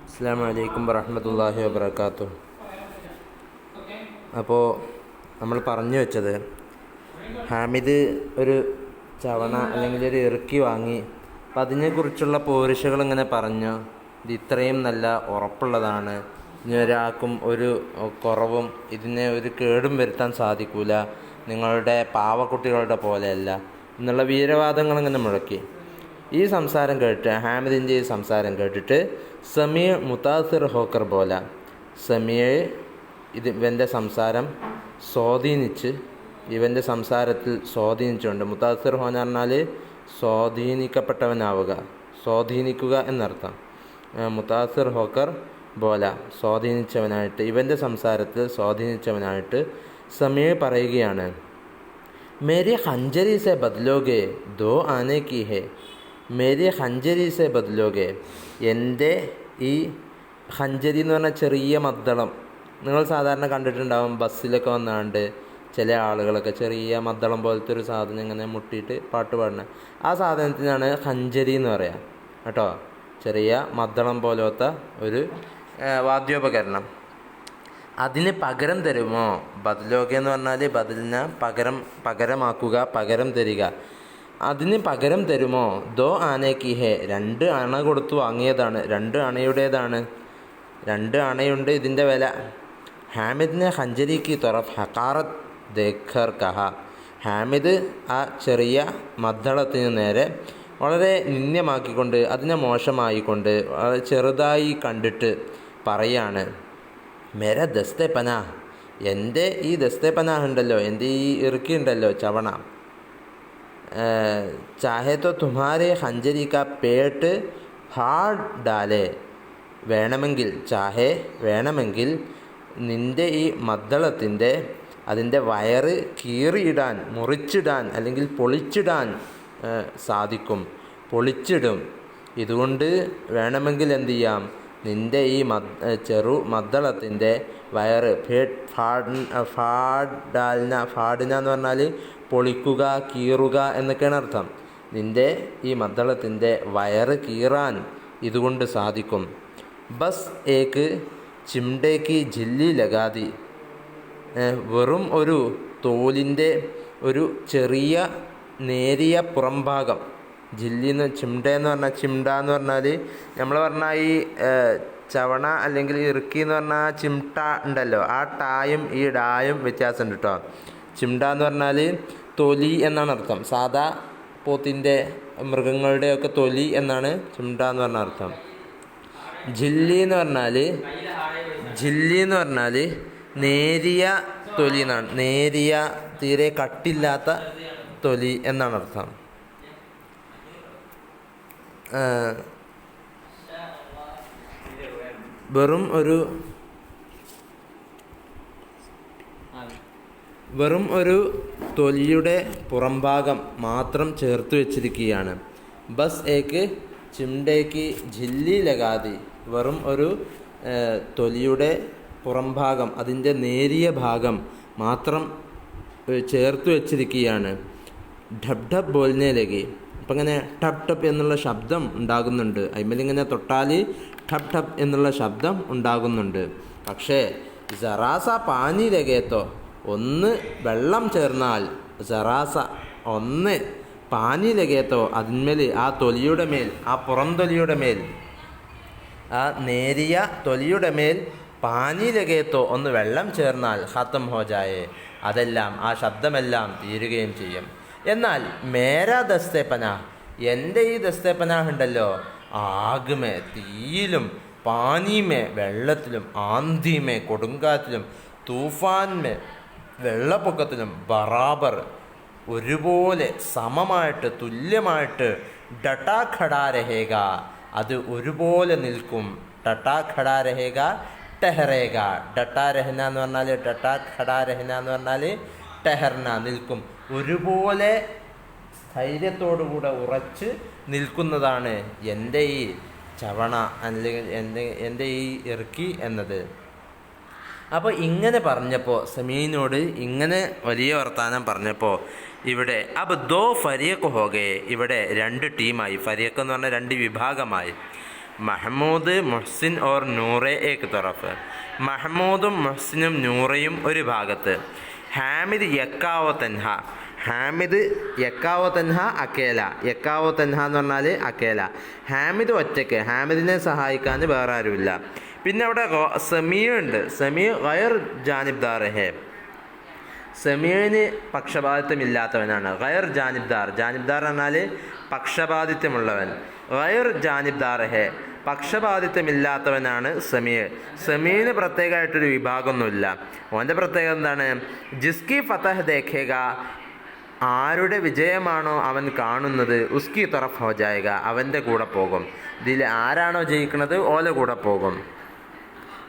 അസ്സലാമു അലൈക്കും വറഹ്മത്തുള്ളാഹി വബറകാതുഹു. അപ്പോൾ നമ്മൾ പറഞ്ഞു വെച്ചത്, ഹാമിദ് ഒരു ചവണ അല്ലെങ്കിൽ ഒരു ഇറുക്കി വാങ്ങി. അപ്പം അതിനെക്കുറിച്ചുള്ള പോരിശകൾ ഇങ്ങനെ പറഞ്ഞു. ഇത് ഇത്രയും നല്ല ഉറപ്പുള്ളതാണ്, ഇനി ഒരാൾക്കും ഒരു കുറവും ഇതിനെ ഒരു കേടും വരുത്താൻ സാധിക്കില്ല, നിങ്ങളുടെ പാവക്കുട്ടികളുടെ പോലെയല്ല എന്നുള്ള വീരവാദങ്ങൾ ഇങ്ങനെ മുഴക്കി. ഈ സംസാരം കേട്ട്, ഹാമിദിൻ്റെ ഈ സംസാരം കേട്ടിട്ട് സമീ മുതാസിർ ഹോക്കർ പോലെ സമീയെ ഇവൻ്റെ സംസാരം സ്വാധീനിച്ച്, ഇവൻ്റെ സംസാരത്തിൽ സ്വാധീനിച്ചുകൊണ്ട്, മുതാസിർ ഹോ എന്ന് പറഞ്ഞാൽ സ്വാധീനിക്കപ്പെട്ടവനാവുക, സ്വാധീനിക്കുക എന്നർത്ഥം. മുതാസിർ ഹോക്കർ ബോല സ്വാധീനിച്ചവനായിട്ട്, ഇവൻ്റെ സംസാരത്തിൽ സ്വാധീനിച്ചവനായിട്ട് സമീ പറയുകയാണ്, മേരി ഹഞ്ചരി സെ ബദലോഗെ ദോ ആനെ കി ഹെ, മേരി ഹഞ്ചരി സെ ബദലോഗെ, എൻ്റെ ഈ ഹഞ്ചരി എന്ന് പറഞ്ഞാൽ ചെറിയ മദ്ദളം, നിങ്ങൾ സാധാരണ കണ്ടിട്ടുണ്ടാവും ബസ്സിലൊക്കെ വന്നാണ്ട് ചില ആളുകളൊക്കെ ചെറിയ മദ്ദളം പോലത്തെ ഒരു സാധനം ഇങ്ങനെ മുട്ടിയിട്ട് പാട്ട് പാടുന്നത്, ആ സാധനത്തിനാണ് ഹഞ്ചരി എന്ന് പറയാം കേട്ടോ. ചെറിയ മദ്ദളം പോലത്തെ ഒരു വാദ്യോപകരണം. അതിന് പകരം തരുമോ? ബദലോഗ എന്ന് പറഞ്ഞാൽ ബദലിനെ പകരമാക്കുക, പകരം തരിക. അതിന് പകരം തരുമോ? ദോ ആനെ കി ഹെ, 2 അണ കൊടുത്തു വാങ്ങിയതാണ്, 2 അണയുടേതാണ്, 2 അണയുണ്ട് ഇതിൻ്റെ വില. ഹാമിദിനെ ഹഞ്ചരി കി തൊറഫ് ഹക്കാറത്ത് ദേഖർ കഹ, ഹാമിദ് ആ ചെറിയ മദ്ദളത്തിന് നേരെ വളരെ നിന്ദ്യമാക്കിക്കൊണ്ട്, അതിനെ മോശമായിക്കൊണ്ട്, വളരെ ചെറുതായി കണ്ടിട്ട് പറയാണ്, മേര ദസ്തേ പനാ, എൻ്റെ ഈ ദസ്തേ പനാഹ് ഉണ്ടല്ലോ, എൻ്റെ ഈ ഇറുക്കി ഉണ്ടല്ലോ ചവണ, ചാഹേ തോ തുമ്ഹാരെ ഹഞ്ചരി കാ പേട്ട് ഹാഡ് ഡാലേ, വേണമെങ്കിൽ, ചാഹേ വേണമെങ്കിൽ നിൻ്റെ ഈ മദ്ദളത്തിൻ്റെ അതിൻ്റെ വയറ് കീറിയിടാൻ, മുറിച്ചിടാൻ അല്ലെങ്കിൽ പൊളിച്ചിടാൻ സാധിക്കും, പൊളിച്ചിടും. ഇതുകൊണ്ട് വേണമെങ്കിൽ എന്ത് ചെയ്യാം, നിൻ്റെ ഈ ചെറു മദ്ദളത്തിൻ്റെ വയറ് ഫാഡിന എന്ന് പറഞ്ഞാൽ പൊളിക്കുക, കീറുക എന്നൊക്കെയാണ് അർത്ഥം. നിൻ്റെ ഈ മദ്ദളത്തിൻ്റെ വയറ് കീറാൻ ഇതുകൊണ്ട് സാധിക്കും. ബസ് ഏക്ക് ചിംടേക്ക് ജില്ലി ലഗാതി, വെറും ഒരു തോലിൻ്റെ ഒരു ചെറിയ നേരിയ പുറംഭാഗം, ജില്ലിന്ന് ചിംട എന്ന് പറഞ്ഞാൽ, ചിംട എന്ന് പറഞ്ഞാൽ നമ്മൾ പറഞ്ഞാൽ ഈ ചവണ അല്ലെങ്കിൽ ഇറുക്കി എന്ന് പറഞ്ഞാൽ ചിംട ഉണ്ടല്ലോ, ആ ടായും ഈ ഡായും വ്യത്യാസമുണ്ട് കേട്ടോ. ചിംട എന്ന് പറഞ്ഞാൽ തൊലി എന്നാണ് അർത്ഥം, സാധാ പോത്തിൻ്റെ മൃഗങ്ങളുടെയൊക്കെ തൊലി എന്നാണ് ചിംട എന്ന് പറഞ്ഞ അർത്ഥം. ജില്ലി എന്ന് പറഞ്ഞാൽ നേരിയ തൊലി എന്നാണ്, നേരിയ തീരെ കട്ടില്ലാത്ത തൊലി എന്നാണ് അർത്ഥം. വെറും ഒരു തൊലിയുടെ പുറംഭാഗം മാത്രം ചേർത്ത് വെച്ചിരിക്കുകയാണ്. ബസ് ഏക്ക് ചിംടേക്ക് ജില്ലി ലഗാതി, വെറും ഒരു തൊലിയുടെ പുറംഭാഗം, അതിൻ്റെ നേരിയ ഭാഗം മാത്രം ചേർത്ത് വെച്ചിരിക്കുകയാണ്. ഢബ് ഢബ് ബോൽനെ ലഗി, അപ്പം ഇങ്ങനെ ടപ് ടപ് എന്നുള്ള ശബ്ദം ഉണ്ടാകുന്നുണ്ട്, അതിന്മേലിങ്ങനെ തൊട്ടാൽ ടപ് ടപ് എന്നുള്ള ശബ്ദം ഉണ്ടാകുന്നുണ്ട്. പക്ഷേ ജറാസ പാനി ലഗേത്തോ, ഒന്ന് വെള്ളം ചേർന്നാൽ, ജറാസ ഒന്ന് പാനി ലഗേത്തോ, അതിന്മേൽ ആ തൊലിയുടെ മേൽ, ആ പുറം തൊലിയുടെ മേൽ, ആ നേരിയ തൊലിയുടെ മേൽ പാനി ലഗേത്തോ ഒന്ന് വെള്ളം ചേർന്നാൽ ഖത്തം ഹോ ജായേ, അതെല്ലാം, ആ ശബ്ദമെല്ലാം തീരുകയും ചെയ്യും. എന്നാൽ മേരാ ദസ്തേ പനാഹ്, എൻ്റെ ഈ ദസ്തേ പനാഹ് ഉണ്ടല്ലോ, ആഗ്മേ തീയിലും, പാനിമേ വെള്ളത്തിലും, ആന്തിമേ കൊടുങ്കാറ്റിലും, തൂഫാൻമേ വെള്ളപ്പൊക്കത്തിലും, ബറാബർ ഒരുപോലെ സമമായിട്ട് തുല്യമായിട്ട്, ഡട്ടാ ഖടാ രഹേഗ, അത് ഒരുപോലെ നിൽക്കും. ഡട്ടാ ഖടാ രഹേഗ ടെഹറേഗ, ഡട്ടാ രഹന എന്ന് പറഞ്ഞാൽ, ഡട്ടാ ഖടാ രഹന എന്ന് പറഞ്ഞാൽ ടെഹർന നിൽക്കും, ഒരുപോലെ ധൈര്യത്തോടുകൂടെ ഉറച്ച് നിൽക്കുന്നതാണ് എൻ്റെ ഈ ചവണ അല്ലെങ്കിൽ എൻ്റെ ഈ ഇറുക്കി എന്നത്. അപ്പോൾ ഇങ്ങനെ പറഞ്ഞപ്പോൾ, സമീനോട് ഇങ്ങനെ വലിയ വർത്താനം പറഞ്ഞപ്പോൾ, ഇവിടെ ദോ ഫരീഖ് ഹോഗേ, ഇവിടെ 2 ടീമായി, ഫരീഖ് എന്ന് പറഞ്ഞാൽ 2 വിഭാഗമായി. മഹ്മൂദ് മുഹ്സിൻ ഓർ നൂറെ ഏക് തറഫ്. മഹ്മൂദും മുഹ്സിനും നൂറയും ഒരു ഭാഗത്ത്. ഹാമിദ് യക്കാവോ തൻഹ. ഹാമിദ് യക്കാവോ തൻഹ അക്കേല. യക്കാവോ തൻഹ എന്ന് പറഞ്ഞാൽ അക്കേല. ഹാമിദ് ഒറ്റയ്ക്ക്, ഹാമിദിനെ സഹായിക്കാൻ വേറെ ആരുമില്ല. പിന്നെ അവിടെ സമീ ഉണ്ട്. സമീ ഗൈർ ജാനിബ്ദാർ ഹേ. സമീന് പക്ഷപാതിത്വമില്ലാത്തവനാണ്. ഗൈർ ജാനിബ്ദാർ. ജാനിബ്ദാർ എന്നാൽ പക്ഷപാതിത്വമുള്ളവൻ. ഗൈർ ജാനിബ്ദാർ ഹേ, പക്ഷപാതിത്വമില്ലാത്തവനാണ് സമീ. സമീന് പ്രത്യേകമായിട്ടൊരു വിഭാഗമൊന്നുമില്ല. അവൻ്റെ പ്രത്യേകത എന്താണ്? ജിസ്കി ഫതഹ് ദേഖേഗ, ആരുടെ വിജയമാണോ അവൻ കാണുന്നത്, ഉസ്കി തറഫ് ഹോ ജായക, അവൻ്റെ കൂടെ പോകും. ഇതിൽ ആരാണോ ജയിക്കുന്നത് ഓല കൂടെ പോകും.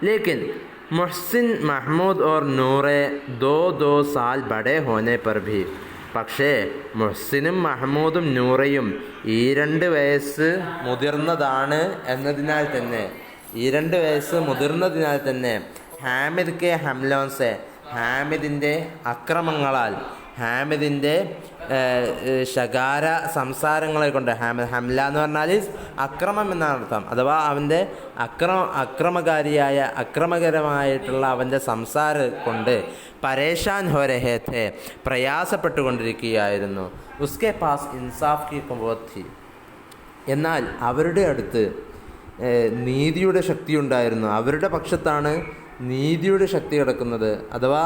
ലേക്കിൻ മുഹ്സിൻ മഹ്മൂദ് ഓർ നൂറെ ദോ സാൽ ബഡേ ഹോനെ പർ ഭി. പക്ഷേ മുഹ്സിനും മഹ്മൂദും നൂറയും ഈ 2 വയസ്സ് മുതിർന്നതാണ് എന്നതിനാൽ തന്നെ, ഈ 2 വയസ്സ് മുതിർന്നതിനാൽ തന്നെ ഹാമിദ് കെ ഹംലോൻസെ, ഹാമിദിൻ്റെ അക്രമങ്ങളാൽ, ഹാമിദിൻ്റെ ശകാര സംസാരങ്ങളെ കൊണ്ട്, ഹംല എന്ന് പറഞ്ഞാൽ അക്രമം എന്നാണ് അർത്ഥം. അഥവാ അവൻ്റെ അക്രമകരമായിട്ടുള്ള അവൻ്റെ സംസാരം കൊണ്ട് പരേഷാൻ ഹോ രഹേ ഥേ, പ്രയാസപ്പെട്ടുകൊണ്ടിരിക്കുകയായിരുന്നു. ഉസ്കെ പാസ് ഇൻസാഫ് കി ഖുവ്വത്ത് ഥി. എന്നാൽ അവരുടെ അടുത്ത് നീതിയുടെ ശക്തി ഉണ്ടായിരുന്നു. അവരുടെ പക്ഷത്താണ് നീതിയുടെ ശക്തി കിടക്കുന്നത്. അഥവാ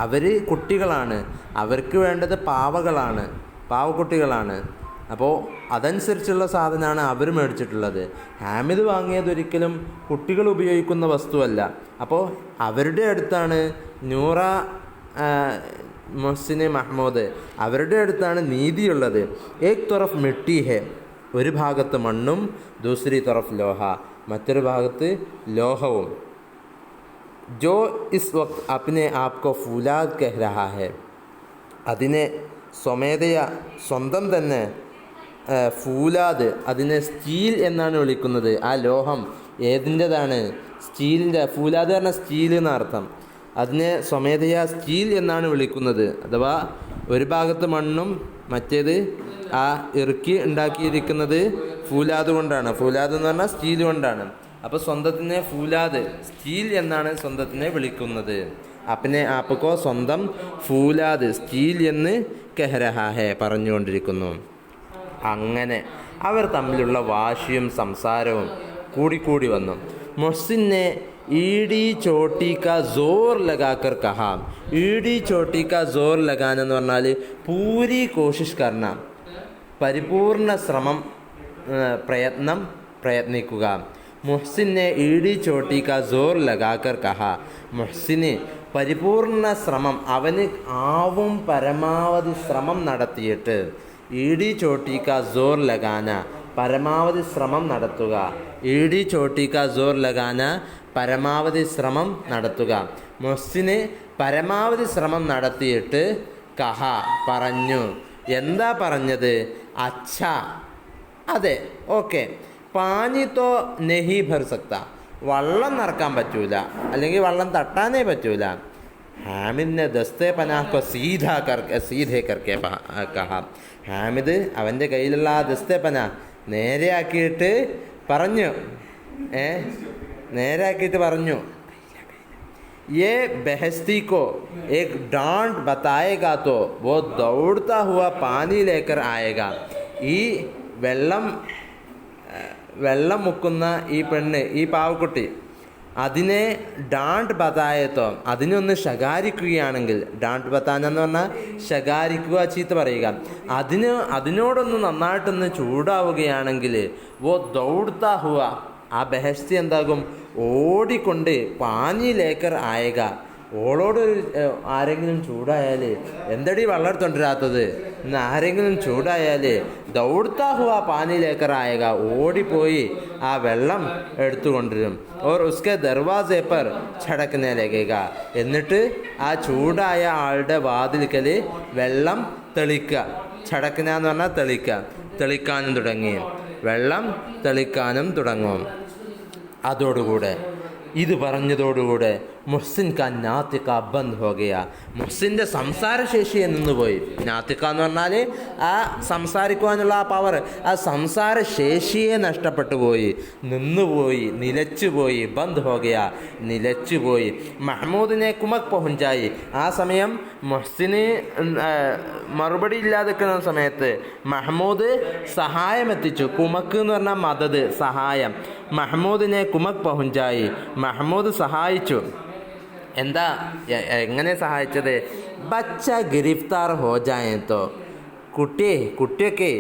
അവർ കുട്ടികളാണ്, അവർക്ക് വേണ്ടത് പാവകളാണ്, പാവക്കുട്ടികളാണ്. അപ്പോൾ അതനുസരിച്ചുള്ള സാധനമാണ് അവർ മേടിച്ചിട്ടുള്ളത്. ഹാമിദ് വാങ്ങിയതൊരിക്കലും കുട്ടികൾ ഉപയോഗിക്കുന്ന വസ്തുവല്ല. അപ്പോൾ അവരുടെ അടുത്താണ് നൂറ, മുഹ്സിന്, മഹ്മൂദ്, അവരുടെ അടുത്താണ് നീതിയുള്ളത്. ഏക് തറഫ് മിട്ടി ഹെ, ഒരു ഭാഗത്ത് മണ്ണും, ദൂസരി തറഫ് ലോഹ, മറ്റൊരു ഭാഗത്ത് ലോഹവും. जो इस वक्त अपने आप को फूलाद कह रहा है, അതിനെ സ്വമേധയാ സ്വന്തം തന്നെ ഫൂലാദ്, അതിനെ സ്റ്റീൽ എന്നാണ് വിളിക്കുന്നത്. ആ ലോഹം ഏതിൻ്റെതാണ്? സ്റ്റീലിൻ്റെ. ഫൂലാദ് പറഞ്ഞാൽ സ്റ്റീൽ എന്നർത്ഥം. അതിനെ സ്വമേധയാ സ്റ്റീൽ എന്നാണ് വിളിക്കുന്നത്. അഥവാ ഒരു ഭാഗത്ത് മണ്ണും മറ്റേത് ആ ഇറുക്കി ഉണ്ടാക്കിയിരിക്കുന്നത് ഫൂലാദ് കൊണ്ടാണ്. ഫൂലാദ് എന്ന് പറഞ്ഞാൽ സ്റ്റീൽ കൊണ്ടാണ്. അപ്പോൾ സ്വന്തത്തിനെ ഫൂലാദ്, സ്റ്റീൽ എന്നാണ് സ്വന്തത്തിനെ വിളിക്കുന്നത്. അപ്പനെ ആപ്പക്കോ സ്വന്തം ഫൂലാദ്, സ്റ്റീൽ എന്ന് കെഹരഹാഹെ പറഞ്ഞുകൊണ്ടിരിക്കുന്നു. അങ്ങനെ അവർ തമ്മിലുള്ള വാശിയും സംസാരവും കൂടിക്കൂടി വന്നു. മുഹ്സിനെ ഈഡി ചോട്ടി കാ ജോർ ലഗാക്കർ കഹാ. ഈഡി ചോട്ടി കാ ജോർ ലഗാൻ എന്ന് പറഞ്ഞാൽ പൂരി കോഷിഷ് കർണ, പരിപൂർണ ശ്രമം, പ്രയത്നിക്കുക. മുഹ്സിനെ ഈഡി ചോട്ടി കാ ജോർ ലഗാക്കർ കഹാ. മുഹ്സിന് പരിപൂർണ ശ്രമം, അവന് ആവും പരമാവധി ശ്രമം നടത്തിയിട്ട്, ഈഡി ചോട്ടി കാ ജോർ ലഗാന, പരമാവധി ശ്രമം നടത്തുക. ഈഡി ചോട്ടി കാ ജോർ ലഗാന, പരമാവധി ശ്രമം നടത്തുക. മുഹ്സിന് പരമാവധി ശ്രമം നടത്തിയിട്ട് കഹ പറഞ്ഞു. എന്താ പറഞ്ഞത്? അച്ഛ, അതെ, ഓക്കെ. പാനി തോ നെഹി ഭർ സക്ത, വള്ളം നിറക്കാൻ പറ്റൂല, അല്ലെങ്കിൽ വള്ളം തട്ടാനേ പറ്റൂല. ഹാമിദിനെ ദസ്തേ പനാഹ്കോ സീധേ കർക്കെ കഹ. ഹാമിദ് അവൻ്റെ കയ്യിലുള്ള ആ ദസ്തേ പന നേരെയാക്കിയിട്ട് പറഞ്ഞു, നേരെയാക്കിയിട്ട് പറഞ്ഞു, ये बहस्ती को एक डांट बताएगा तो वो दौड़ता हुआ पानी लेकर आएगा. ഈ വെള്ളം മുക്കുന്ന ഈ പെണ്ണ്, ഈ പാവക്കുട്ടി, അതിനെ ഡാണ്ട് ബതായത്തോ, അതിനൊന്ന് ശകാരിക്കുകയാണെങ്കിൽ, ഡാണ്ട് ബത്താനെന്ന് പറഞ്ഞാൽ ശകാരിക്കുക, ചീത്ത പറയുക, അതിനോടൊന്ന് നന്നായിട്ടൊന്ന് ചൂടാവുകയാണെങ്കിൽ വോ ദൗഡ്താ ഹുവ, ആ ബെഹസ്തി എന്താകും? ഓടിക്കൊണ്ട് പാനി ലേക്കർ ആയക. ഓളോട് ആരെങ്കിലും ചൂടായാൽ, എന്തടി വെള്ളം എടുത്തോണ്ടിരാത്തത് എന്ന് ആരെങ്കിലും ചൂടായാൽ ദൗഡ്താ ഹുവ പാനി ലേക്കർ ആയക, ഓടിപ്പോയി ആ വെള്ളം എടുത്തുകൊണ്ടിരും. ഓർ ഉസ്കെ ദർവാസെ പർ ഛടക്കനെ ലഗേക, എന്നിട്ട് ആ ചൂടായ ആളുടെ വാതിൽക്കൽ വെള്ളം തെളിക്കുക. ഛടക്കന എന്ന് പറഞ്ഞാൽ തെളിക്കാനും തുടങ്ങി, വെള്ളം തെളിക്കാനും തുടങ്ങും. അതോടുകൂടെ ഇത് പറഞ്ഞതോടുകൂടെ മുഹ്സിൻ ഖാൻ നാത്തിക്ക ബന്ദ് ഹോ ഗയ. മുഹ്സിൻ്റെ സംസാരശേഷിയെ നിന്നുപോയി. നാത്തിക്ക എന്ന് പറഞ്ഞാൽ ആ സംസാരിക്കുവാനുള്ള ആ പവർ, ആ സംസാരശേഷിയെ നഷ്ടപ്പെട്ടു പോയി, നിന്നുപോയി, നിലച്ചുപോയി. ബന്ദ് ഹോ ഗയ, നിലച്ചുപോയി. മഹ്മൂദിനെ കുമക് പഹുഞ്ചായി. ആ സമയം മുഹ്സിന് മറുപടി ഇല്ലാതെ നിൽക്കുന്ന സമയത്ത് മഹ്മൂദ് സഹായം എത്തിച്ചു. കുമക്ക് എന്ന് പറഞ്ഞാൽ മദത്, സഹായം. മഹ്മൂദിനെ കുമക് പഹുഞ്ചായി, മഹ്മൂദ് സഹായിച്ചു. എന്താ, എങ്ങനെ സഹായിച്ചത്? ബച്ച ഗിരിഫ്താർ ഹോ ജായത്തോ, കുട്ടിയൊക്കെ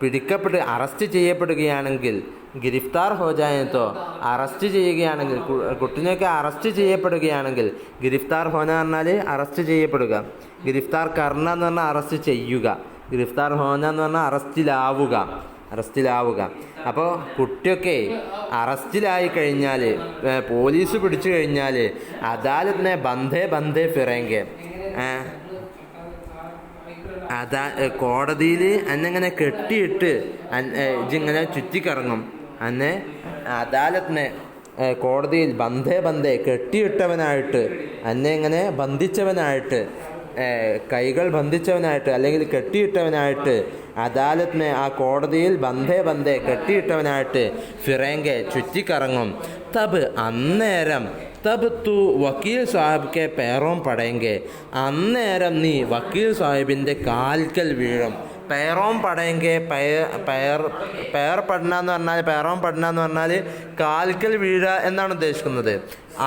പിടിക്കപ്പെട്ട് അറസ്റ്റ് ചെയ്യപ്പെടുകയാണെങ്കിൽ, ഗിരിഫ്താർ ഹോ ജായത്തോ അറസ്റ്റ് ചെയ്യുകയാണെങ്കിൽ, കുട്ടിനെയൊക്കെ അറസ്റ്റ് ചെയ്യപ്പെടുകയാണെങ്കിൽ, ഗിരിഫ്താർ ഹോന പറഞ്ഞാൽ അറസ്റ്റ് ചെയ്യപ്പെടുക, ഗിരിഫ്താർ കർണ എന്ന് പറഞ്ഞാൽ അറസ്റ്റ് ചെയ്യുക, ഗിരിഫ്താർ ഹോന എന്ന് പറഞ്ഞാൽ അറസ്റ്റിലാവുക. അപ്പോൾ കുട്ടിയൊക്കെ അറസ്റ്റിലായി കഴിഞ്ഞാൽ, പോലീസ് പിടിച്ചു കഴിഞ്ഞാൽ, അദാലത്തിനെ ബന്ധേ ഫിറേങ്കെ, കോടതിയിൽ എന്നെങ്ങനെ കെട്ടിയിട്ട് ഇങ്ങനെ ചുറ്റിക്കറങ്ങും. അന്നെ അദാലത്തിനെ കോടതിയിൽ ബന്ധേ കെട്ടിയിട്ടവനായിട്ട്, എന്നെ ഇങ്ങനെ ബന്ധിച്ചവനായിട്ട്, കൈകൾ ബന്ധിച്ചവനായിട്ട് അല്ലെങ്കിൽ കെട്ടിയിട്ടവനായിട്ട്, അദാലത്തിനെ ആ കോടതിയിൽ ബന്ധേ കെട്ടിയിട്ടവനായിട്ട് ഫിറേങ്കെ ചുറ്റിക്കറങ്ങും. അന്നേരം തൂ വക്കീൽ സാഹിബ്ക്കെ പേറോം പടയെങ്കെ, അന്നേരം നീ വക്കീൽ സാഹിബിൻ്റെ കാൽക്കൽ വീഴും. പേറോം പടയെങ്കെ, പേർ പഠന എന്ന് പറഞ്ഞാൽ, പേറോം പഠന എന്ന് പറഞ്ഞാൽ കാൽക്കൽ വീഴുക എന്നാണ് ഉദ്ദേശിക്കുന്നത്.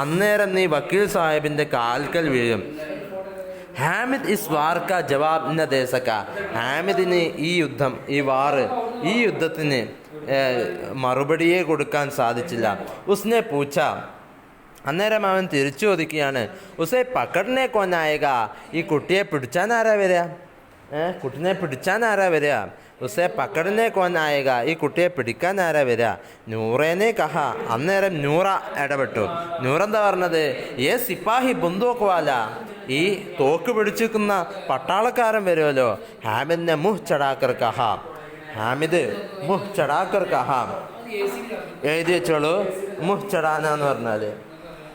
അന്നേരം നീ വക്കീൽ സാഹിബിൻ്റെ കാൽക്കൽ വീഴും. ഹാമിദ് ഇസ് വാർ കാ ജവാബ് ന ദേ സക, ഹാമിദിന് ഈ യുദ്ധത്തിന് മറുപടിയെ കൊടുക്കാൻ സാധിച്ചില്ല. ഉസ്നെ പൂച്ച, അന്നേരം അവൻ തിരിച്ചു ചോദിക്കുകയാണ്, ഉസേ പക്കടനെ കൊന്നായക, ഈ കുട്ടിയെ പിടിച്ചാൻ ആരാ വരിക? കുട്ടിനെ പിടിച്ചാൻ ആരാ വരിക? ഉസേ പക്കടനെ കൊന്നായക, ഈ കുട്ടിയെ പിടിക്കാൻ ആരാ വരിക? നൂറേനെ കഹ, അന്നേരം നൂറ ഇടപെട്ടു. നൂറെന്താ പറഞ്ഞത്? സിപ്പാഹി ബന്ദൂക്ക് വാല, ഈ തോക്ക് പിടിച്ചിരിക്കുന്ന പട്ടാളക്കാരൻ വരുമല്ലോ. ഹാമിദിനെ മുഹ് ചടാക്കർ കഹ, ഹാമിദ് മുഹ് ചടാക്കർ കഹ, എഴുതി വെച്ചോളൂ. മുഹ് ചടാന എന്ന് പറഞ്ഞാൽ,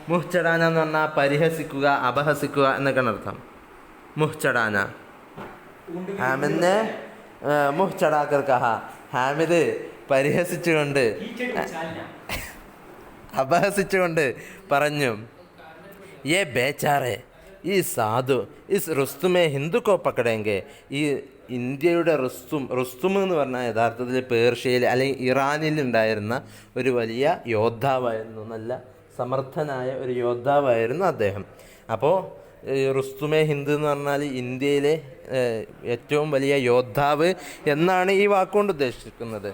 മുഹ് ചടാന എന്ന് പറഞ്ഞാൽ പരിഹസിക്കുക, അപഹസിക്കുക എന്നൊക്കെയാണ് അർത്ഥം. മുഹ് ചടാന, ഹാമിദിനെ മുഹ് ചടാക്കർ കഹ, ഹാമിദ് പരിഹസിച്ചുകൊണ്ട്, അപഹസിച്ചുകൊണ്ട് പറഞ്ഞു, യേ ബേച്ചാറെ, ഈ സാധു ഇസ് റുസ്തുമെ ഹിന്ദുക്കോ പക്കടെങ്കെ, ഈ ഇന്ത്യയുടെ റുസ്തും എന്ന് പറഞ്ഞാൽ യഥാർത്ഥത്തിൽ പേർഷ്യയിൽ അല്ലെങ്കിൽ ഇറാനിൽ ഉണ്ടായിരുന്ന ഒരു വലിയ യോദ്ധാവായിരുന്നു, നല്ല സമർത്ഥനായ ഒരു യോദ്ധാവായിരുന്നു അദ്ദേഹം. അപ്പോൾ റുസ്തുമെ ഹിന്ദ് എന്ന് പറഞ്ഞാൽ ഇന്ത്യയിലെ ഏറ്റവും വലിയ യോദ്ധാവ് എന്നാണ് ഈ വാക്കുകൊണ്ട് ഉദ്ദേശിക്കുന്നത്.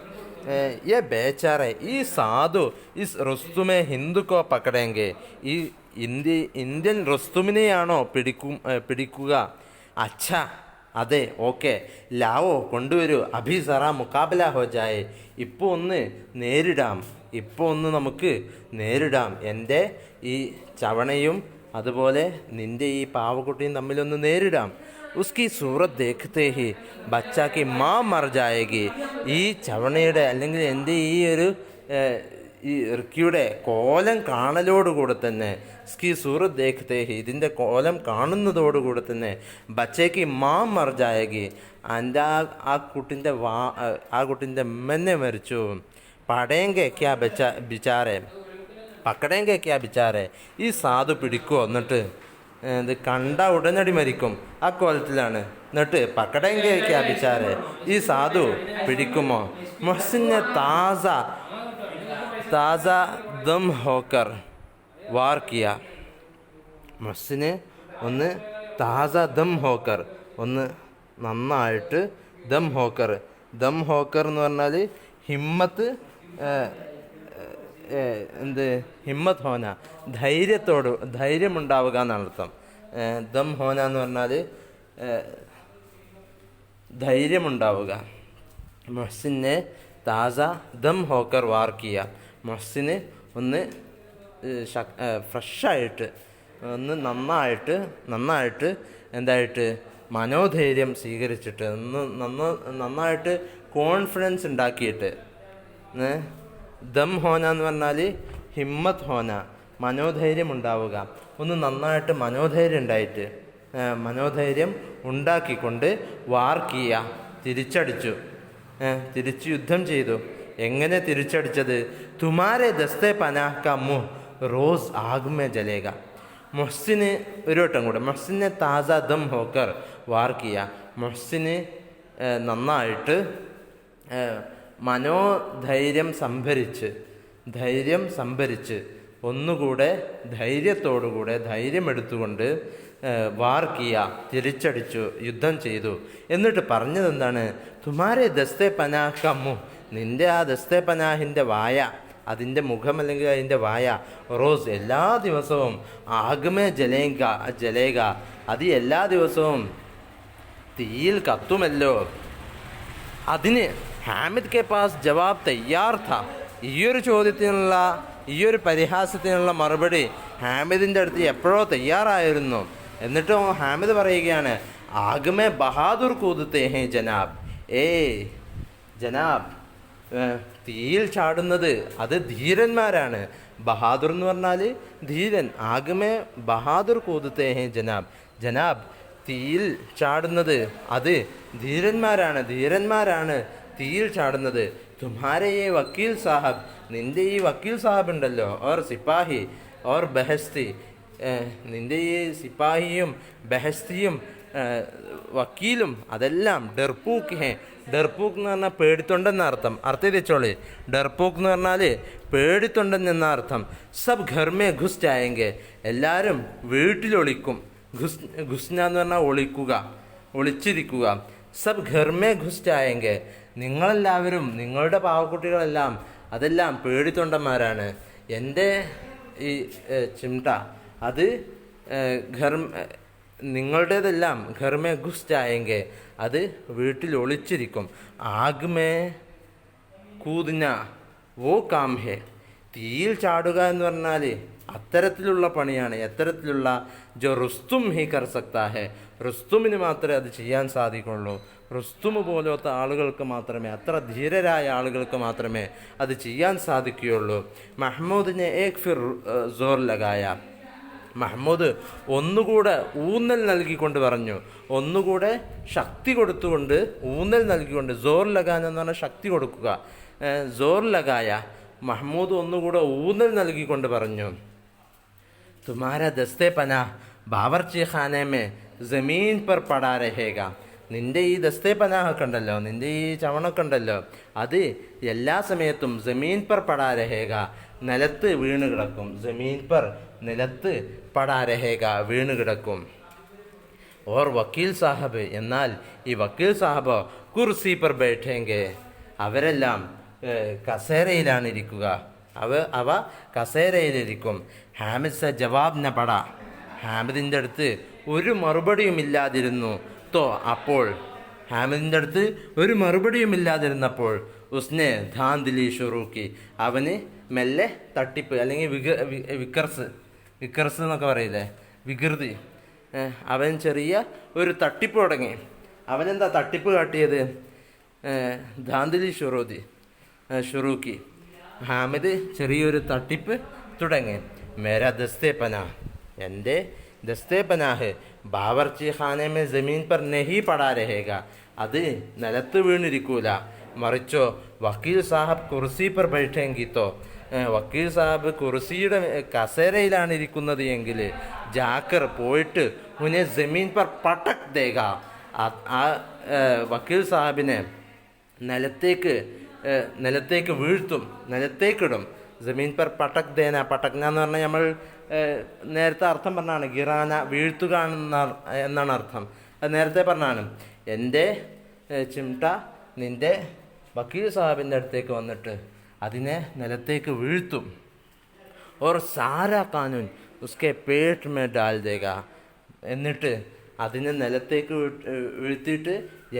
ബേച്ചാറെ, ഈ സാധു ഇസ് റുസ്തുമെ ഹിന്ദുക്കോ പക്കടെങ്കെ, ഈ ഇന്ത്യൻ റുസ്തുമിനെയാണോ പിടിക്കുക? അച്ഛ, അതെ, ഓക്കെ. ലാവോ, കൊണ്ടുവരൂ. അഭി സറ മുക്കാബല ഹോ ജായേ, ഇപ്പോൾ ഒന്ന് നേരിടാം, നമുക്ക് നേരിടാം. എൻ്റെ ഈ ചവണയും അതുപോലെ നിൻ്റെ ഈ പാവക്കുട്ടിയും തമ്മിലൊന്ന് നേരിടാം. ഉസ്കി സൂറത്ത് ദേഖത്തെ ഹി ബച്ചാക്കി മാ മർ ജായേഗി, ഈ ചവണയുടെ അല്ലെങ്കിൽ എൻ്റെ ഈ ഇർക്കിയുടെ കോലം കാണലോടുകൂടെ തന്നെ, സ്കി സൂറത്ത് ദേഖത്തെ ഹി, ഇതിൻ്റെ കോലം കാണുന്നതോടുകൂടെ തന്നെ, ബച്ചയ്ക്ക് മാ മർ ജായേഗി, എൻ്റെ ആ കുട്ടിൻ്റെ ഉമ്മനെ മരിച്ചു. പടയെങ്കെ ക്യാ ബിച്ചാറെ, പക്കടയെങ്കെ ക്യാ ബിച്ചാറെ, ഈ സാധു പിടിക്കുമോ? എന്നിട്ട് ഇത് കണ്ട ഉടനടി മരിക്കും, ആ കോലത്തിലാണ്. എന്നിട്ട് പക്കടയെങ്കെ ക്യാ ബിച്ചാറെ, ഈ സാധു പിടിക്കുമോ? മുഹ്സിനെ താസ ദം ഹോക്കർ വാർ കിയ, മുഹ്സിന് ഒന്ന് താസ ദം ഹോക്കർ, ഒന്ന് നന്നായിട്ട് ദം ഹോക്കർ എന്ന് പറഞ്ഞാൽ ഹിമ്മത്ത്, ഹിമ്മത്ത് ഹോന, ധൈര്യമുണ്ടാവുക എന്നാണ് അർത്ഥം. ദം ഹോന എന്ന് പറഞ്ഞാൽ ധൈര്യമുണ്ടാവുക. മുഹ്സിനെ താസ ദം ഹോക്കർ വാർ കിയ, മുഹ്സിന് ഒന്ന് ഫ്രഷായിട്ട്, ഒന്ന് നന്നായിട്ട് എന്തായിട്ട് മനോധൈര്യം സ്വീകരിച്ചിട്ട്, നന്നായിട്ട് കോൺഫിഡൻസ് ഉണ്ടാക്കിയിട്ട്. ദം ഹോന എന്ന് പറഞ്ഞാൽ ഹിമ്മത്ത് ഹോന, മനോധൈര്യം ഉണ്ടാവുക. ഒന്ന് നന്നായിട്ട് മനോധൈര്യം ഉണ്ടായിട്ട് മനോധൈര്യം ഉണ്ടാക്കിക്കൊണ്ട് വാർക്കിയ, തിരിച്ചടിച്ചു, തിരിച്ച് യുദ്ധം ചെയ്തു. എങ്ങനെ തിരിച്ചടിച്ചത്? തുമാരെ ദസ്തേ പനാഹ് കാ മുഹ് റോസ് ആഗ്മേ ജലേഗ. മൊഹ്സിന് ഒരു വട്ടം കൂടെ, മൊഹ്സിനെ താസ ദം ഹോക്കർ വാർക്കിയ. മൊഹ്സിന് നന്നായിട്ട് മനോധൈര്യം സംഭരിച്ച് ഒന്നുകൂടെ ധൈര്യത്തോടുകൂടെ ധൈര്യമെടുത്തുകൊണ്ട് വാർക്കിയ, തിരിച്ചടിച്ചു, യുദ്ധം ചെയ്തു. എന്നിട്ട് പറഞ്ഞതെന്താണ്? തുമാരെ ദസ്തേ പനാഹ് കാ മുഹ്, നിൻ്റെ ആ ദസ്തേ പനാഹിൻ്റെ വായ, അതിൻ്റെ മുഖം അല്ലെങ്കിൽ അതിൻ്റെ വായ, റോസ് എല്ലാ ദിവസവും ആഗ്മേ ജലേഗ, അത് എല്ലാ ദിവസവും തീയിൽ കത്തുമല്ലോ. അതിന് ഹാമിദ് കെ പാസ് ജവാബ് തയ്യാർ ഥാ. ഈയൊരു ചോദ്യത്തിനുള്ള, ഈയൊരു പരിഹാസത്തിനുള്ള മറുപടി ഹാമിദിൻ്റെ അടുത്ത് എപ്പോഴോ തയ്യാറായിരുന്നു. എന്നിട്ടും ഹാമിദ് പറയുകയാണ്, ആഗ്മേ ബഹാദുർ കൂദത്തെ ഹേ ജനാബ്. ജനാബ്, തീയിൽ ചാടുന്നത് അത് ധീരന്മാരാണ്. ബഹാദുർ എന്ന് പറഞ്ഞാൽ ധീരൻ. ആഗ്മേ ബഹാദുർ കൂദത്തെ ഹേ ജനാബ്, തീയിൽ ചാടുന്നത് അത് ധീരന്മാരാണ് തീയിൽ ചാടുന്നത്. തുമ്ഹാരെ ഈ വക്കീൽ സാഹബ്, നിൻ്റെ ഈ വക്കീൽ സാഹബ് ഉണ്ടല്ലോ, ഓർ സിപ്പാഹി ഓർ ബഹസ്തി, നിൻ്റെ ഈ സിപ്പാഹിയും ബഹസ്തിയും വക്കീലും അതെല്ലാം ഡർപൂക്ക് ഹേ. ഡർപൂക്ക് എന്ന് പറഞ്ഞാൽ പേടിത്തൊണ്ടെന്ന അർത്ഥം. അർത്ഥം വെച്ചോളി. ഡർപൂക്ക് എന്ന് പറഞ്ഞാൽ പേടിത്തൊണ്ടൻ എന്ന അർത്ഥം. സബ് ഘർമേ ഘുസ് ജായെങ്കെ, എല്ലാവരും വീട്ടിലൊളിക്കും. ഘുസ്ന എന്ന് പറഞ്ഞാൽ ഒളിക്കുക, ഒളിച്ചിരിക്കുക. സബ് ഘർമേ ഘുസ് ജായെങ്കെ, നിങ്ങളെല്ലാവരും, നിങ്ങളുടെ പാവക്കുട്ടികളെല്ലാം അതെല്ലാം പേടിത്തൊണ്ടന്മാരാണ്. എൻ്റെ ഈ ചിംട്ട അത് നിങ്ങളുടേതെല്ലാം ഘർമേ ഘുസ് ജായെങ്കെ, അത് വീട്ടിൽ ഒളിച്ചിരിക്കും. ആഗ്മേ കൂദ്ന വോ കാം ഹേ, തീയിൽ ചാടുക എന്ന് പറഞ്ഞാൽ അത്തരത്തിലുള്ള പണിയാണ്. എത്തരത്തിലുള്ള? ജോ റുസ്തും ഹി കർ സക്താ ഹേ, റുസ്തുമിന് മാത്രമേ അത് ചെയ്യാൻ സാധിക്കുള്ളൂ. റുസ്തും പോലത്തെ ആളുകൾക്ക് മാത്രമേ, അത്ര ധീരരായ ആളുകൾക്ക് മാത്രമേ അത് ചെയ്യാൻ സാധിക്കുകയുള്ളൂ. മഹ്മൂദിനെ ഏക് ഫിർ സോർ ലഗായ, മഹ്മൂദ് ഒന്നുകൂടെ ഊന്നൽ നൽകിക്കൊണ്ട് പറഞ്ഞു, ഒന്നുകൂടെ ശക്തി കൊടുത്തുകൊണ്ട്, ഊന്നൽ നൽകിക്കൊണ്ട്. സോർ ലഗാൻ എന്ന് പറഞ്ഞാൽ ശക്തി കൊടുക്കുക. സോർ ലഗായ, മഹ്മൂദ് ഒന്നുകൂടെ ഊന്നൽ നൽകിക്കൊണ്ട് പറഞ്ഞു, തുമാര ദസ്തേ പനാ ബാവർച്ചി ഖാനെ മേ ജമീൻ പർ പടാ രഹേഗ. നിൻ്റെ ഈ ദസ്തേ പനാഹൊക്കെ ഉണ്ടല്ലോ, നിൻ്റെ ഈ ചവണൊക്കെ ഉണ്ടല്ലോ, അത് എല്ലാ സമയത്തും ജമീൻ പർ പടാ രഹേഗ, നിലത്ത് വീണ് കിടക്കും. ജമീൻ പർ, നിലത്ത്, പടാ രഹേഗ, വീണ് കിടക്കും. ഓർ വക്കീൽ സാഹബ്, എന്നാൽ ഈ വക്കീൽ സാഹബ് കുർസി പർ ബൈഠേങ്കെ, അവരെല്ലാം കസേരയിലാണ് ഇരിക്കുക. അവ കസേരയിലിരിക്കും. ഹാമിദ് സ ജവാബ് ന പട, ഹാമിദിൻ്റെ അടുത്ത് ഒരു മറുപടിയും ഇല്ലാതിരുന്നു. അപ്പോൾ ഹാമിദിൻ്റെ അടുത്ത് ഒരു മറുപടിയും ഇല്ലാതിരുന്നപ്പോൾ ഉസ്നെ ധാന്തിലി ഷുറൂക്കി, അവന് മെല്ലെ തട്ടിപ്പ്, അല്ലെങ്കിൽ വിക്കർസ് എന്നൊക്കെ പറയില്ലേ, വികൃതി. അവൻ ചെറിയ ഒരു തട്ടിപ്പ് തുടങ്ങി. അവനെന്താ തട്ടിപ്പ് കാട്ടിയത്? ധാന്തിലി ഷുറൂക്കി, ഹാമിദ് ചെറിയൊരു തട്ടിപ്പ് തുടങ്ങി. മേരാ ദസ്തേ പനാ, എൻ്റെ ദസ്തേ പനാഹ് ബാവർച്ചി ഖാനെ മേ ജമീൻ പർ നഹി പടാ രഹേഗ, അത് നിലത്ത് വീണിരിക്കൂല, മറിച്ചോ വക്കീൽ സാഹബ് കുർസി പർ ബൈഠേങ്കിത്തോ, വക്കീൽ സാഹബ് കുർസിയുടെ കസേരയിലാണ് ഇരിക്കുന്നത് എങ്കിൽ ജാക്കർ പോയിട്ട് ഉന്നെ ജമീൻ പർ പടക് ദേഗ, ആ വക്കീൽ സാഹബിനെ നിലത്തേക്ക് വീഴ്ത്തും, നിലത്തേക്കിടും. ജമീൻ പർ പടക് ദേന, പടക്ന എന്ന് പറഞ്ഞാൽ നമ്മൾ നേരത്തെ അർത്ഥം പറഞ്ഞാണ്, ഗിറാന, വീഴ്ത്തുക എന്നാണ് അർത്ഥം. അത് നേരത്തെ പറഞ്ഞാണ്. എൻ്റെ ചിംട്ട നിൻ്റെ വക്കീൽ സാഹിബിൻ്റെ അടുത്തേക്ക് വന്നിട്ട് അതിനെ നിലത്തേക്ക് വീഴ്ത്തും. ഓർ സാരാ കാനൂൻ ഉസ്കെ പേട്ട് മേ ഡാൽ ദേഗ, എന്നിട്ട് അതിനെ നിലത്തേക്ക് വീഴ്ത്തിയിട്ട്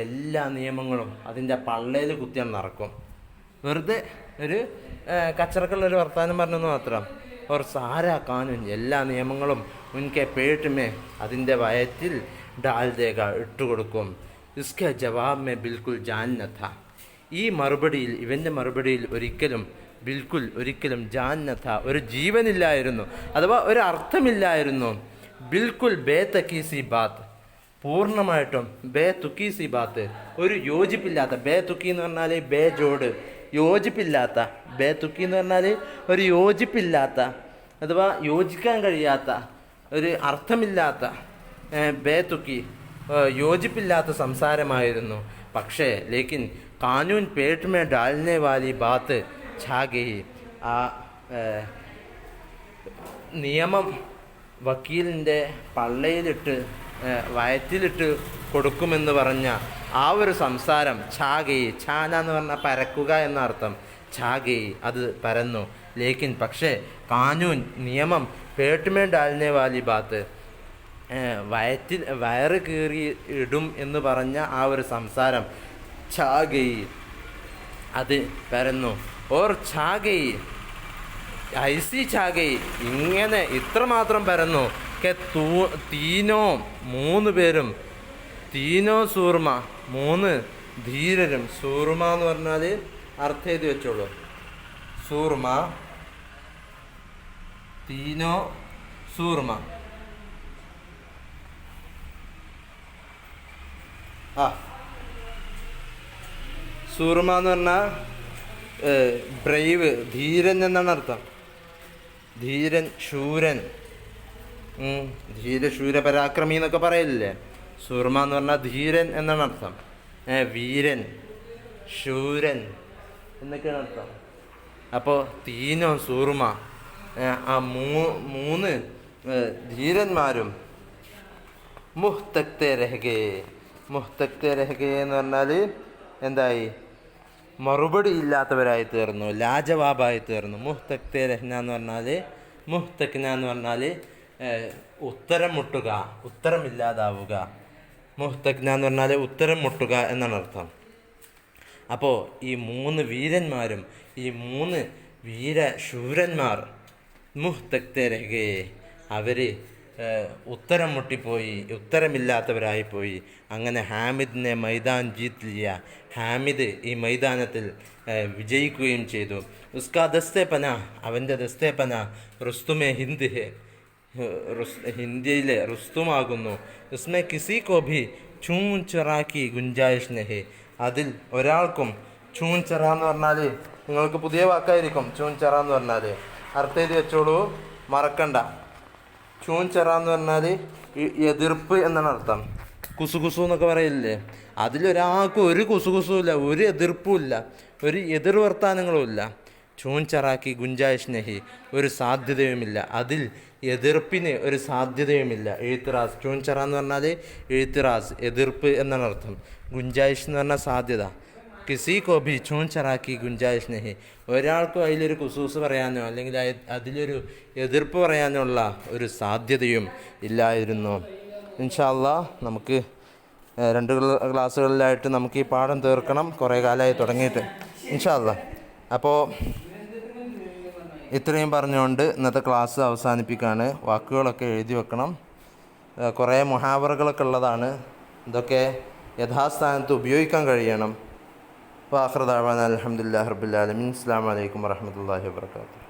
എല്ലാ നിയമങ്ങളും അതിൻ്റെ പള്ളയിൽ കുത്തിയാൻ നടക്കും. വെറുതെ ഒരു കച്ചറക്കുള്ളൊരു വർത്തമാനം പറഞ്ഞെന്ന് മാത്രം. ഓർ സാരാ കാനൂൻ, എല്ലാ നിയമങ്ങളും ഉൻകെ പേട്ടുമേ, അതിൻ്റെ വയറ്റിൽ ഡാൽ ദേഗ, ഇട്ടുകൊടുക്കും. ഇസ്കെ ജവാബ് മേ ബിൽക്കുൽ ജാൻ ന ഥാ, ഈ മറുപടിയിൽ, ഇവൻ്റെ മറുപടിയിൽ ഒരിക്കലും ബിൽക്കുൽ ഒരിക്കലും ജാന്നത ഒരു ജീവനില്ലായിരുന്നു, അഥവാ ഒരു അർത്ഥമില്ലായിരുന്നു. ബിൽക്കുൽ ബേ തക്കീസി ബാത്ത് പൂർണ്ണമായിട്ടും ബേ തുക്കീസി ബാത്ത് ഒരു യോജിപ്പില്ലാത്ത, ബേ തുക്കി എന്ന് പറഞ്ഞാൽ ബേ ജോഡ് യോജിപ്പില്ലാത്ത, ബേ തുക്കി എന്ന് പറഞ്ഞാൽ ഒരു യോജിപ്പില്ലാത്ത അഥവാ യോജിക്കാൻ കഴിയാത്ത ഒരു അർത്ഥമില്ലാത്ത ബേ തുക്കി യോജിപ്പില്ലാത്ത സംസാരമായിരുന്നു. പക്ഷേ ലേക്കിൻ കാനൂൻ പേട്ട് മേ ഡാൽനെ വാലി ബാത്ത് ഛാ ഗയി, ആ നിയമം വക്കീലിൻ്റെ പള്ളയിലിട്ട് വയറ്റിലിട്ട് കൊടുക്കുമെന്ന് പറഞ്ഞ ആ ഒരു സംസാരം ഛാ ഗയി, ഛാന എന്ന് പറഞ്ഞാൽ പരക്കുക എന്ന അർത്ഥം, ഛാ ഗയി അത് പരന്നു. ലേക്കിൻ പക്ഷേ കാനൂൻ നിയമം പേട്ടുമേ ഡാൽനെ വാലി ബാത്ത് വയറ് കീറി ഇടും എന്ന് പറഞ്ഞ ആ ഒരു സംസാരം ഛാ ഗയി അത് പരന്നു. ഓർ ഛാ ഗയി ഐസി ഛാ ഗയി ഇങ്ങനെ ഇത്രമാത്രം പരന്നു. തീനോ 3 പേരും, തീനോ സൂർമ 3 ധീരരും, സൂർമ എന്ന് പറഞ്ഞാൽ അർത്ഥം എഴുതി വെച്ചോളൂ, സൂർമ തീനോ സൂർമ സൂർമ എന്ന് പറഞ്ഞാൽ ബ്രൈവ്, ധീരൻ എന്നാണ് അർത്ഥം. ധീരൻ, ശൂരൻ, ധീരശൂര പരാക്രമി എന്നൊക്കെ പറയില്ലേ. സൂർമ എന്ന് പറഞ്ഞാൽ ധീരൻ എന്നാണ് അർത്ഥം. വീരൻ, ശൂരൻ എന്നൊക്കെയാണ് അർത്ഥം. അപ്പോൾ തീനോ സൂർമ ആ 3 ധീരന്മാരും മുഹ്തക്തെ രഹ്ഗേ, മുഹ്തക്തെ രഹ്ഗേ എന്ന് പറഞ്ഞാൽ എന്തായി, മറുപടി ഇല്ലാത്തവരായി തീർന്നു, ലാജവാബായി തീർന്നു. മുഹ്തക്തെ രഹ്ന എന്ന് പറഞ്ഞാൽ, മുഹ്തക്ന എന്ന് പറഞ്ഞാൽ ഉത്തരം മുട്ടുക, ഉത്തരമില്ലാതാവുക. മുഹ്തക്ന എന്ന് പറഞ്ഞാൽ ഉത്തരം മുട്ടുക എന്നാണ് അർത്ഥം. അപ്പോൾ ഈ 3 വീരന്മാരും ഈ 3 വീരശൂരന്മാർ മുഹ്തക്തെ രഹ്ഗേ അവർ ഉത്തരം മുട്ടിപ്പോയി, ഉത്തരമില്ലാത്തവരായിപ്പോയി. അങ്ങനെ ഹാമിദിനെ മൈതാൻ ജീത്ത് ലിയ, ഹാമിദ് ഈ മൈതാനത്തിൽ വിജയിക്കുകയും ചെയ്തു. ഉസ്കാ ദസ്തേപന, അവൻ്റെ ദസ്തേപന റുസ്തുമെ ഹിന്ദ് ഹെ, ഹിന്ദിയിലെ റുസ്തുമാകുന്നു. ഉസ്മെ കിസി കോ ഭി ചൂൻ ചെറാക്കി ഗുഞ്ചായിഷ് നഹി, അതിൽ ഒരാൾക്കും ചൂൻ ചെറ എന്ന് പറഞ്ഞാൽ നിങ്ങൾക്ക് പുതിയ വാക്കായിരിക്കും. ചൂൻ ചെറ എന്ന് പറഞ്ഞാൽ അർത്ഥം എഴുതി വെച്ചോളൂ, മറക്കണ്ട. ചൂൻ ചെറ എന്ന് പറഞ്ഞാൽ എതിർപ്പ് എന്നാണ് അർത്ഥം. കുസുകുസു എന്നൊക്കെ പറയില്ലേ, അതിലൊരാൾക്കും ഒരു കുസുകുസും ഇല്ല, ഒരു എതിർപ്പും ഇല്ല, ഒരു എതിർ വർത്താനങ്ങളും ഇല്ല. ചൂൻ ചെറാക്കി ഗുഞ്ചായിഷ് നഹി, ഒരു സാധ്യതയുമില്ല, അതിൽ എതിർപ്പിന് ഒരു സാധ്യതയുമില്ല. എഴുത്തിറാസ്, ചൂൻ ചെറ എന്ന് പറഞ്ഞാൽ എഴുത്തിറാസ് എതിർപ്പ് എന്നാണ് അർത്ഥം. ഗുഞ്ചായിഷ് എന്ന് പറഞ്ഞാൽ സാധ്യത. കിസി കോ ഭി ചൂൻ ചെറാക്കി ഗുഞ്ചായിഷ് നഹി, ഒരാൾക്കും അതിലൊരു കുസൂസ് പറയാനോ അല്ലെങ്കിൽ അതിലൊരു എതിർപ്പ് പറയാനോ ഉള്ള ഒരു സാധ്യതയും ഇല്ലായിരുന്നു. ഇൻഷാ അല്ലാഹ് നമുക്ക് 2 ക്ലാസ്സുകളിലായിട്ട് നമുക്ക് ഈ പാഠം തീർക്കണം, കുറേ കാലമായി തുടങ്ങിയിട്ട് ഇൻഷാ അല്ലാഹ്. അപ്പോൾ ഇത്രയും പറഞ്ഞുകൊണ്ട് ഇന്നത്തെ ക്ലാസ് അവസാനിപ്പിക്കുകയാണ്. വാക്കുകളൊക്കെ എഴുതി വെക്കണം, കുറേ മുഹാവറകളൊക്കെ ഉള്ളതാണ്, ഇതൊക്കെ യഥാസ്ഥാനത്ത് ഉപയോഗിക്കാൻ കഴിയണം. വാഖിറു ദഅ്വാനാ അൽഹംദുലില്ലാഹി റബ്ബിൽ ആലമീൻ. അസ്സലാമു അലൈക്കും വറഹ്മത്തുള്ളാഹി വബറകാതുഹു.